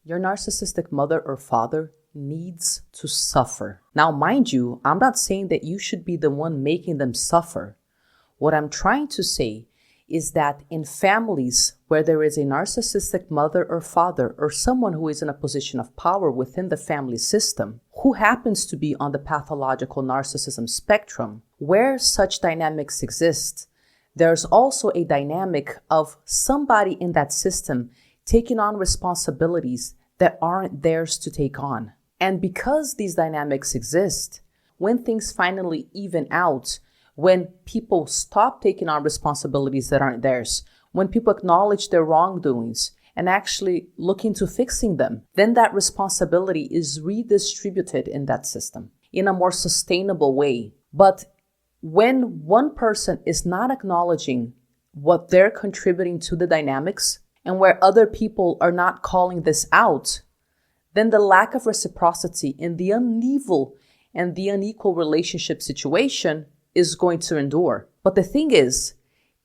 Your narcissistic mother or father needs to suffer. Now, mind you, I'm not saying that you should be the one making them suffer. What I'm trying to say is that in families where there is a narcissistic mother or father or someone who is in a position of power within the family system, who happens to be on the pathological narcissism spectrum, where such dynamics exist, there's also a dynamic of somebody in that system taking on responsibilities that aren't theirs to take on. And because these dynamics exist, when things finally even out, when people stop taking on responsibilities that aren't theirs, when people acknowledge their wrongdoings and actually look into fixing them, then that responsibility is redistributed in that system in a more sustainable way. But when one person is not acknowledging what they're contributing to the dynamics, and where other people are not calling this out, then the lack of reciprocity in the unequal and the unequal relationship situation is going to endure. But the thing is,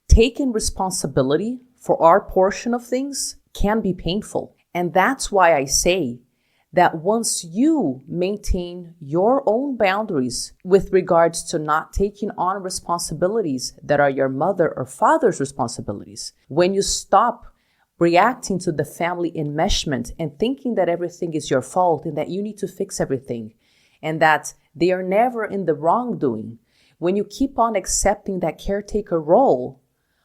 taking responsibility for our portion of things can be painful. And that's why I say that once you maintain your own boundaries with regards to not taking on responsibilities that are your mother or father's responsibilities, when you stop reacting to the family enmeshment and thinking that everything is your fault and that you need to fix everything and that they are never in the wrongdoing, when you keep on accepting that caretaker role,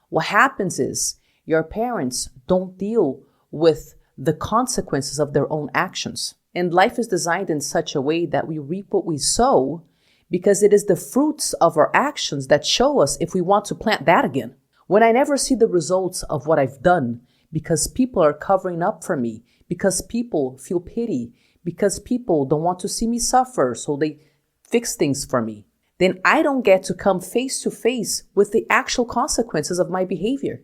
what happens is your parents don't deal with the consequences of their own actions. And life is designed in such a way that we reap what we sow, because it is the fruits of our actions that show us if we want to plant that again. When I never see the results of what I've done, because people are covering up for me, because people feel pity, because people don't want to see me suffer, so they fix things for me, then I don't get to come face to face with the actual consequences of my behavior.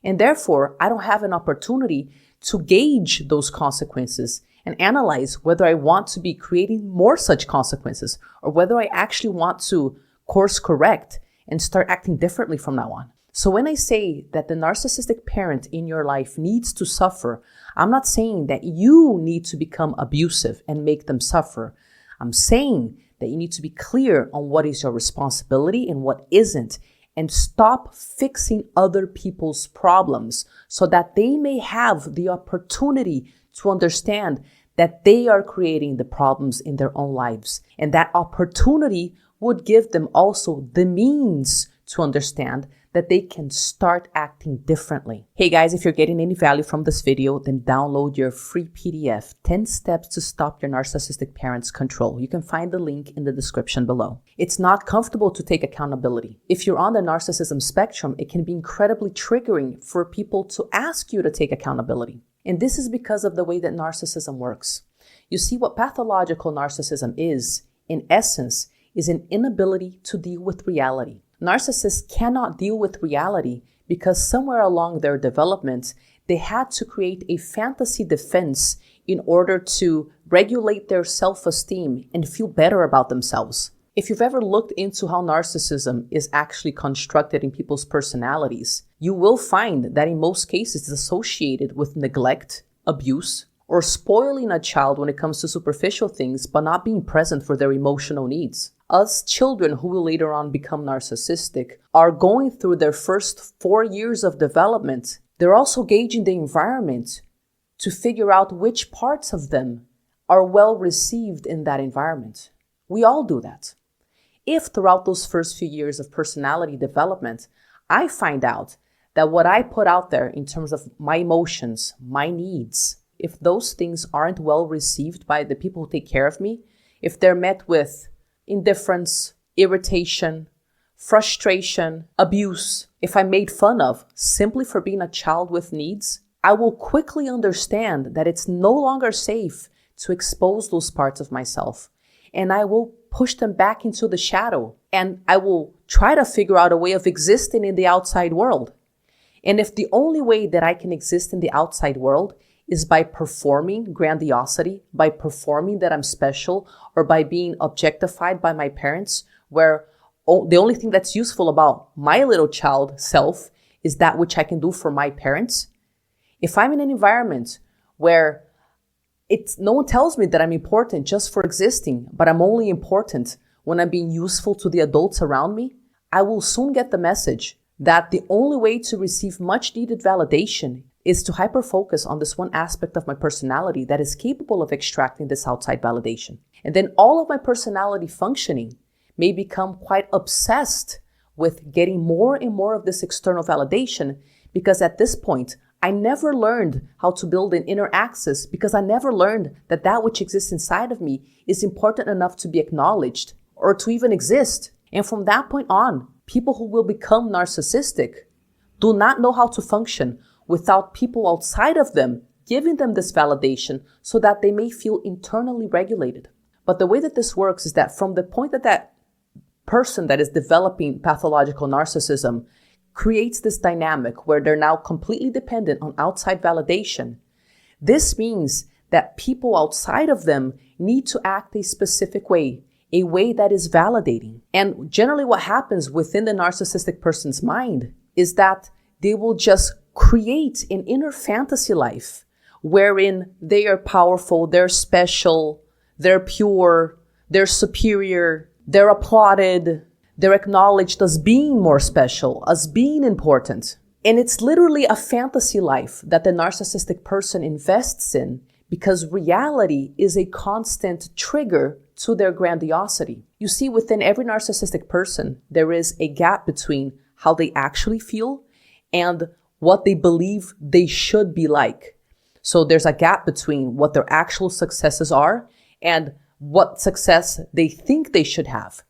And therefore, I don't have an opportunity to gauge those consequences and analyze whether I want to be creating more such consequences or whether I actually want to course correct and start acting differently from now on. So when I say that the narcissistic parent in your life needs to suffer, I'm not saying that you need to become abusive and make them suffer. I'm saying that you need to be clear on what is your responsibility and what isn't, and stop fixing other people's problems so that they may have the opportunity to understand that they are creating the problems in their own lives. And that opportunity would give them also the means to understand that they can start acting differently. Hey guys, if you're getting any value from this video, then download your free PDF, 10 Steps to Stop Your Narcissistic Parents' Control. You can find the link in the description below. It's not comfortable to take accountability. If you're on the narcissism spectrum, it can be incredibly triggering for people to ask you to take accountability. And this is because of the way that narcissism works. You see, what pathological narcissism is, in essence, is an inability to deal with reality. Narcissists cannot deal with reality because somewhere along their development, they had to create a fantasy defense in order to regulate their self-esteem and feel better about themselves. If you've ever looked into how narcissism is actually constructed in people's personalities, you will find that in most cases it's associated with neglect, abuse, or spoiling a child when it comes to superficial things, but not being present for their emotional needs. Us children who will later on become narcissistic are going through their first 4 years of development. They're also gauging the environment to figure out which parts of them are well received in that environment. We all do that. If throughout those first few years of personality development, I find out that what I put out there in terms of my emotions, my needs, if those things aren't well received by the people who take care of me, if they're met with indifference, irritation, frustration, abuse, if I'm made fun of simply for being a child with needs, I will quickly understand that it's no longer safe to expose those parts of myself. And I will push them back into the shadow. And I will try to figure out a way of existing in the outside world. And if the only way that I can exist in the outside world is by performing grandiosity, by performing that I'm special, or by being objectified by my parents, where the only thing that's useful about my little child self is that which I can do for my parents. If I'm in an environment where No one tells me that I'm important just for existing, but I'm only important when I'm being useful to the adults around me. I will soon get the message that the only way to receive much needed validation is to hyper-focus on this one aspect of my personality that is capable of extracting this outside validation. And then all of my personality functioning may become quite obsessed with getting more and more of this external validation, because at this point, I never learned how to build an inner axis, because I never learned that that which exists inside of me is important enough to be acknowledged or to even exist. And from that point on, people who will become narcissistic do not know how to function without people outside of them giving them this validation so that they may feel internally regulated. But the way that this works is that from the point that that person that is developing pathological narcissism creates this dynamic where they're now completely dependent on outside validation, this means that people outside of them need to act a specific way, a way that is validating. And generally what happens within the narcissistic person's mind is that they will just create an inner fantasy life wherein they are powerful, they're special, they're pure, they're superior, they're applauded, they're acknowledged as being more special, as being important. And it's literally a fantasy life that the narcissistic person invests in, because reality is a constant trigger to their grandiosity. You see, within every narcissistic person, there is a gap between how they actually feel and what they believe they should be like. So there's a gap between what their actual successes are and what success they think they should have.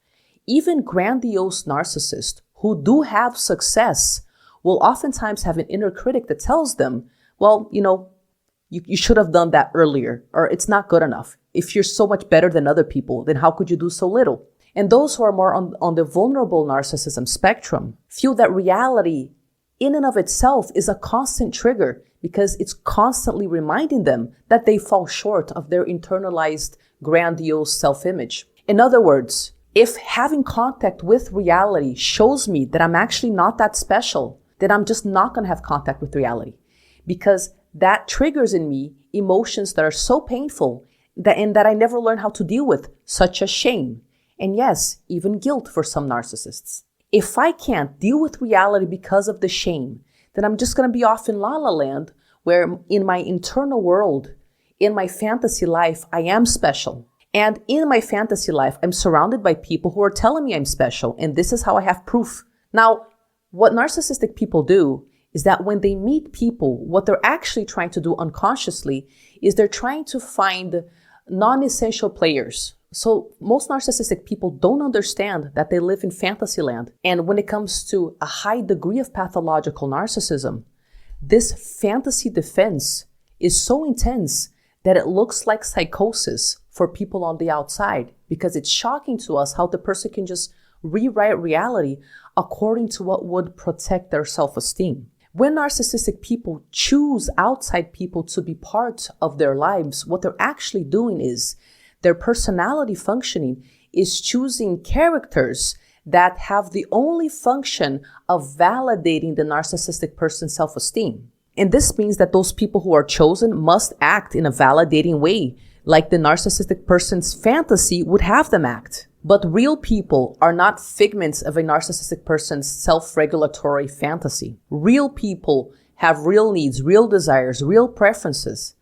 Even grandiose narcissists who do have success will oftentimes have an inner critic that tells them, well, you should have done that earlier, or it's not good enough. If you're so much better than other people, then how could you do so little? And those who are more on the vulnerable narcissism spectrum feel that reality in and of itself is a constant trigger, because it's constantly reminding them that they fall short of their internalized grandiose self-image. In other words, if having contact with reality shows me that I'm actually not that special, then I'm just not going to have contact with reality, because that triggers in me emotions that are so painful that I never learned how to deal with, such as shame. And yes, even guilt for some narcissists. If I can't deal with reality because of the shame, then I'm just going to be off in la la land, where in my internal world, in my fantasy life, I am special. And in my fantasy life, I'm surrounded by people who are telling me I'm special, and this is how I have proof. Now, what narcissistic people do is that when they meet people, what they're actually trying to do unconsciously is they're trying to find non-essential players. So most narcissistic people don't understand that they live in fantasy land. And when it comes to a high degree of pathological narcissism, this fantasy defense is so intense that it looks like psychosis for people on the outside, because it's shocking to us how the person can just rewrite reality according to what would protect their self-esteem. When narcissistic people choose outside people to be part of their lives, what they're actually doing is their personality functioning is choosing characters that have the only function of validating the narcissistic person's self-esteem. And this means that those people who are chosen must act in a validating way, like the narcissistic person's fantasy would have them act. But real people are not figments of a narcissistic person's self-regulatory fantasy. Real people have real needs, real desires, real preferences.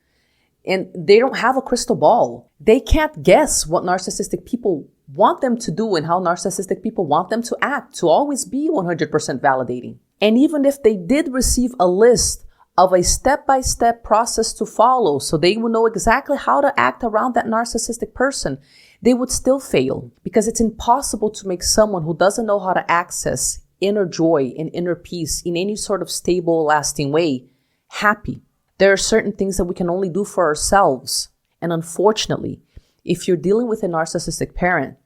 And they don't have a crystal ball. They can't guess what narcissistic people want them to do and how narcissistic people want them to act, to always be 100% validating. And even if they did receive a list of a step-by-step process to follow, so they would know exactly how to act around that narcissistic person, they would still fail, because it's impossible to make someone who doesn't know how to access inner joy and inner peace in any sort of stable, lasting way happy. There are certain things that we can only do for ourselves. And unfortunately, if you're dealing with a narcissistic parent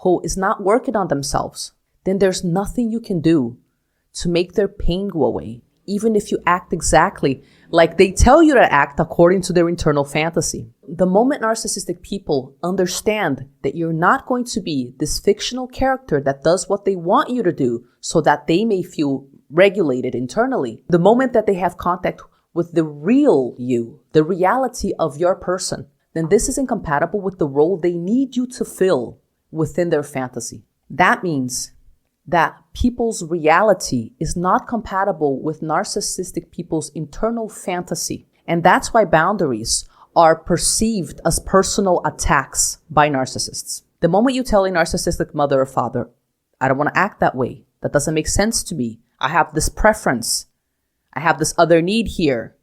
who is not working on themselves, then there's nothing you can do to make their pain go away, even if you act exactly like they tell you to act according to their internal fantasy. The moment narcissistic people understand that you're not going to be this fictional character that does what they want you to do so that they may feel regulated internally, the moment that they have contact with the real you, the reality of your person, then this is incompatible with the role they need you to fill within their fantasy. That means that people's reality is not compatible with narcissistic people's internal fantasy. And that's why boundaries are perceived as personal attacks by narcissists. The moment you tell a narcissistic mother or father, I don't want to act that way, that doesn't make sense to me, I have this preference, I have this other need here,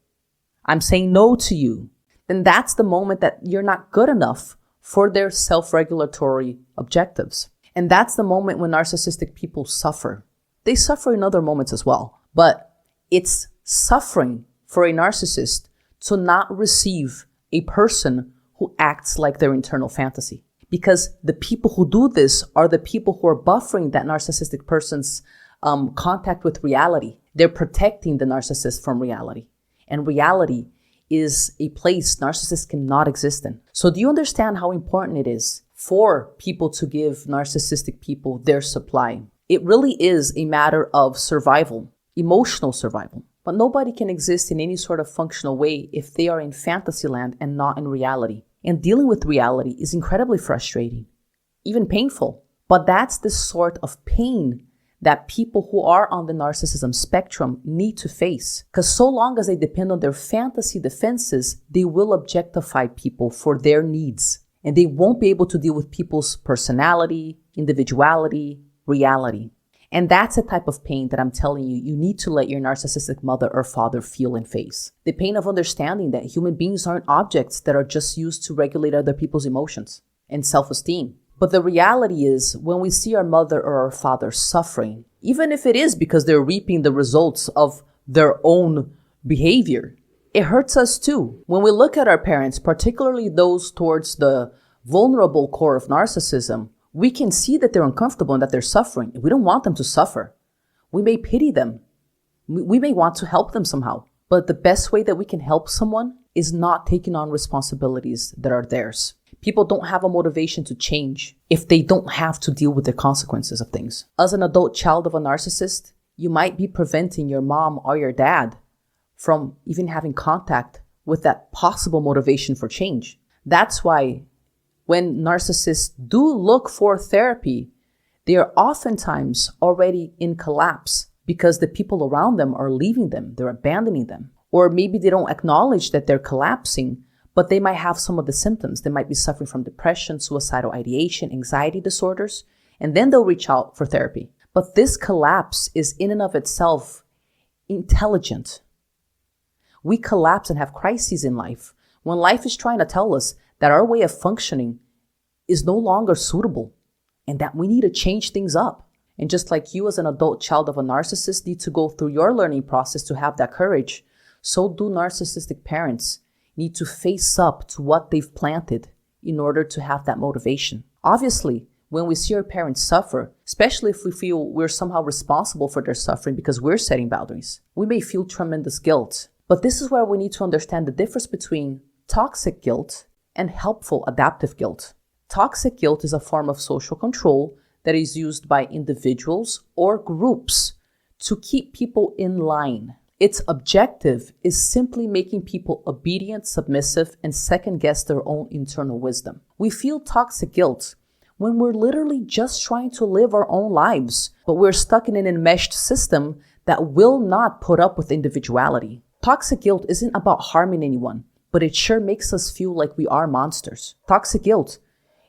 I'm saying no to you, then that's the moment that you're not good enough for their self-regulatory objectives. And that's the moment when narcissistic people suffer. They suffer in other moments as well, but it's suffering for a narcissist to not receive a person who acts like their internal fantasy. Because the people who do this are the people who are buffering that narcissistic person's contact with reality. They're protecting the narcissist from reality. And reality is a place narcissists cannot exist in. So do you understand how important it is for people to give narcissistic people their supply? It really is a matter of survival, emotional survival. But nobody can exist in any sort of functional way if they are in fantasy land and not in reality. And dealing with reality is incredibly frustrating, even painful. But that's the sort of pain that people who are on the narcissism spectrum need to face. Because so long as they depend on their fantasy defenses, they will objectify people for their needs. And they won't be able to deal with people's personality, individuality, reality. And that's a type of pain that I'm telling you, you need to let your narcissistic mother or father feel and face. The pain of understanding that human beings aren't objects that are just used to regulate other people's emotions and self-esteem. But the reality is, when we see our mother or our father suffering, even if it is because they're reaping the results of their own behavior, it hurts us too. When we look at our parents, particularly those towards the vulnerable core of narcissism, we can see that they're uncomfortable and that they're suffering. We don't want them to suffer. We may pity them. We may want to help them somehow. But the best way that we can help someone is not taking on responsibilities that are theirs. People don't have a motivation to change if they don't have to deal with the consequences of things. As an adult child of a narcissist, you might be preventing your mom or your dad from even having contact with that possible motivation for change. That's why when narcissists do look for therapy, they are oftentimes already in collapse because the people around them are leaving them, they're abandoning them. Or maybe they don't acknowledge that they're collapsing, but they might have some of the symptoms. They might be suffering from depression, suicidal ideation, anxiety disorders, and then they'll reach out for therapy. But this collapse is in and of itself intelligent. We collapse and have crises in life when life is trying to tell us that our way of functioning is no longer suitable and that we need to change things up. And just like you as an adult child of a narcissist need to go through your learning process to have that courage, so do narcissistic parents need to face up to what they've planted in order to have that motivation. Obviously, when we see our parents suffer, especially if we feel we're somehow responsible for their suffering because we're setting boundaries, we may feel tremendous guilt. But this is where we need to understand the difference between toxic guilt and helpful adaptive guilt. Toxic guilt is a form of social control that is used by individuals or groups to keep people in line. Its objective is simply making people obedient, submissive, and second-guess their own internal wisdom. We feel toxic guilt when we're literally just trying to live our own lives, but we're stuck in an enmeshed system that will not put up with individuality. Toxic guilt isn't about harming anyone, but it sure makes us feel like we are monsters. Toxic guilt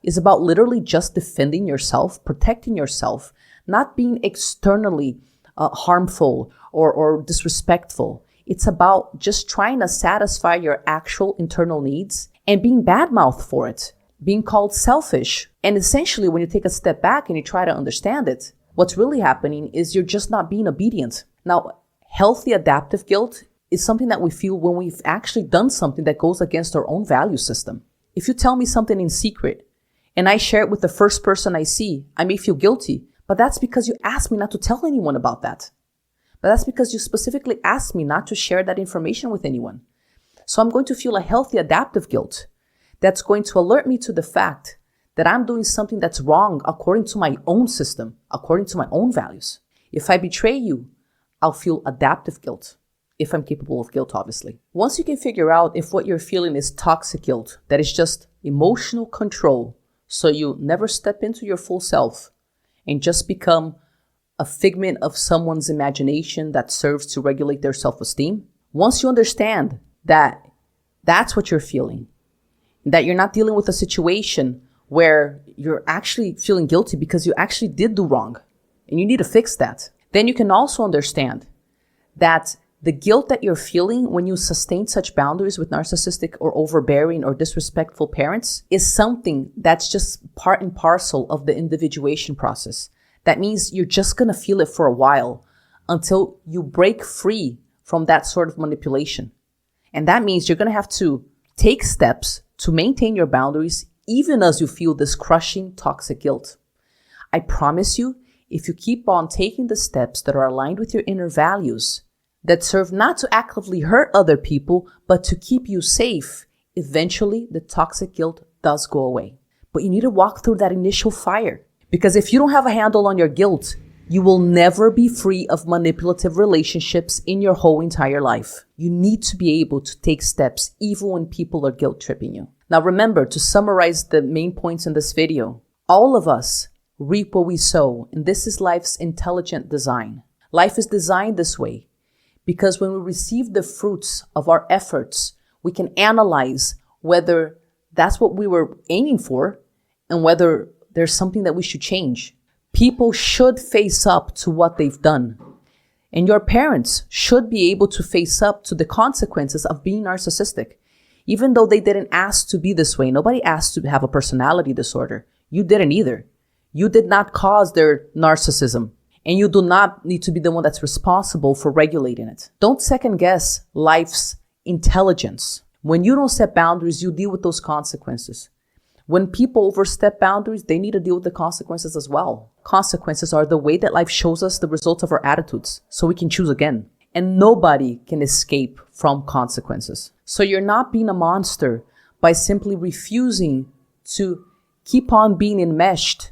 is about literally just defending yourself, protecting yourself, not being externally harmful or disrespectful. It's about just trying to satisfy your actual internal needs and being badmouthed for it, being called selfish. And essentially, when you take a step back and you try to understand it, what's really happening is you're just not being obedient. Now, healthy adaptive guilt is something that we feel when we've actually done something that goes against our own value system. If you tell me something in secret and I share it with the first person I see, I may feel guilty, but that's because you asked me not to tell anyone about that. But that's because you specifically asked me not to share that information with anyone. So I'm going to feel a healthy adaptive guilt that's going to alert me to the fact that I'm doing something that's wrong according to my own system, according to my own values. If I betray you, I'll feel adaptive guilt. if I'm capable of guilt, obviously. Once you can figure out if what you're feeling is toxic guilt, that is just emotional control, so you never step into your full self and just become a figment of someone's imagination that serves to regulate their self-esteem. Once you understand that that's what you're feeling, that you're not dealing with a situation where you're actually feeling guilty because you actually did do wrong and you need to fix that, then you can also understand that the guilt that you're feeling when you sustain such boundaries with narcissistic or overbearing or disrespectful parents is something that's just part and parcel of the individuation process. That means you're just going to feel it for a while until you break free from that sort of manipulation. And that means you're going to have to take steps to maintain your boundaries even as you feel this crushing toxic guilt. I promise you, if you keep on taking the steps that are aligned with your inner values, that serve not to actively hurt other people, but to keep you safe, eventually the toxic guilt does go away. But you need to walk through that initial fire. Because if you don't have a handle on your guilt, you will never be free of manipulative relationships in your whole entire life. You need to be able to take steps even when people are guilt tripping you. Now remember, to summarize the main points in this video, all of us reap what we sow, and this is life's intelligent design. Life is designed this way because when we receive the fruits of our efforts, we can analyze whether that's what we were aiming for and whether there's something that we should change. People should face up to what they've done. And your parents should be able to face up to the consequences of being narcissistic. Even though they didn't ask to be this way. Nobody asked to have a personality disorder. You didn't either. You did not cause their narcissism. And you do not need to be the one that's responsible for regulating it. Don't second guess life's intelligence. When you don't set boundaries, you deal with those consequences. When people overstep boundaries, they need to deal with the consequences as well. Consequences are the way that life shows us the results of our attitudes, so we can choose again. And nobody can escape from consequences. So you're not being a monster by simply refusing to keep on being enmeshed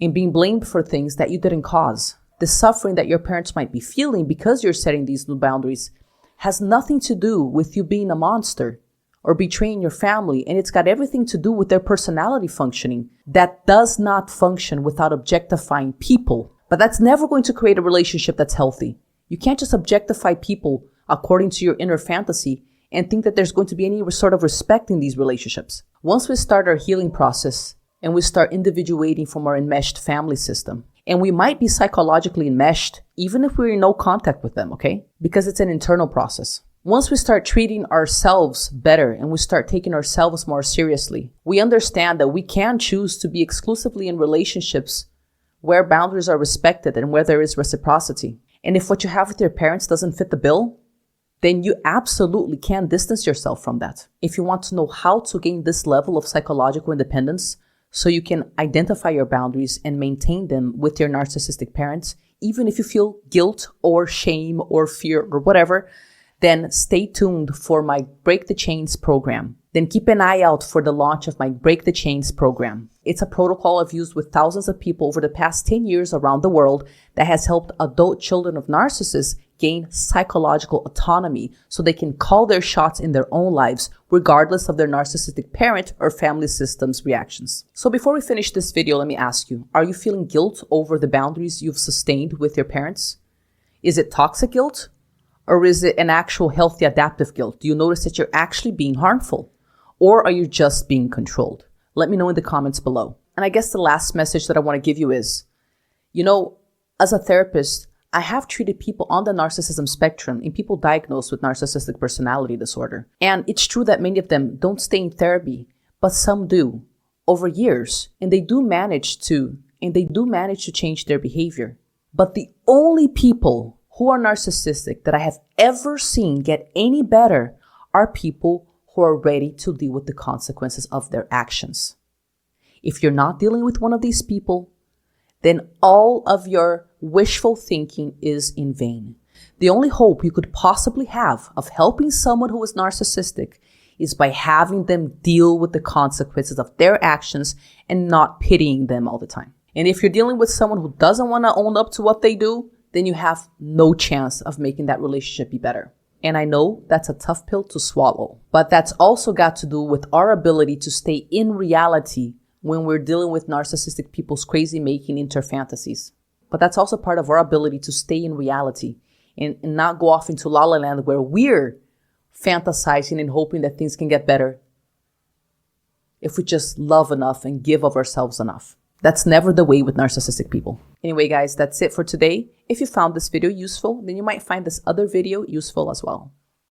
and being blamed for things that you didn't cause. The suffering that your parents might be feeling because you're setting these new boundaries has nothing to do with you being a monster or betraying your family, and it's got everything to do with their personality functioning that does not function without objectifying people. But that's never going to create a relationship that's healthy. You can't just objectify people according to your inner fantasy and think that there's going to be any sort of respect in these relationships. Once we start our healing process and we start individuating from our enmeshed family system, and we might be psychologically enmeshed even if we're in no contact with them, okay? Because it's an internal process. Once we start treating ourselves better and we start taking ourselves more seriously, we understand that we can choose to be exclusively in relationships where boundaries are respected and where there is reciprocity. And if what you have with your parents doesn't fit the bill, then you absolutely can distance yourself from that. If you want to know how to gain this level of psychological independence so you can identify your boundaries and maintain them with your narcissistic parents, even if you feel guilt or shame or fear or whatever, then stay tuned for my Break the Chains program. Then keep an eye out for the launch of my Break the Chains program. It's a protocol I've used with thousands of people over the past 10 years around the world that has helped adult children of narcissists gain psychological autonomy so they can call their shots in their own lives, regardless of their narcissistic parent or family system's reactions. So before we finish this video, let me ask you, are you feeling guilt over the boundaries you've sustained with your parents? Is it toxic guilt? Or is it an actual healthy adaptive guilt? Do you notice that you're actually being harmful? Or are you just being controlled? Let me know in the comments below. And I guess the last message that I want to give you is, as a therapist, I have treated people on the narcissism spectrum and people diagnosed with narcissistic personality disorder. And it's true that many of them don't stay in therapy, but some do over years. And they do manage to change their behavior. But the only people who are narcissistic that I have ever seen get any better are people who are ready to deal with the consequences of their actions. If you're not dealing with one of these people, then all of your wishful thinking is in vain. The only hope you could possibly have of helping someone who is narcissistic is by having them deal with the consequences of their actions and not pitying them all the time. And if you're dealing with someone who doesn't want to own up to what they do, then you have no chance of making that relationship be better. And I know that's a tough pill to swallow, but that's also got to do with our ability to stay in reality when we're dealing with narcissistic people's crazy making interfantasies. But that's also part of our ability to stay in reality and not go off into la la land where we're fantasizing and hoping that things can get better if we just love enough and give of ourselves enough. That's never the way with narcissistic people. Anyway, guys, that's it for today. If you found this video useful, then you might find this other video useful as well.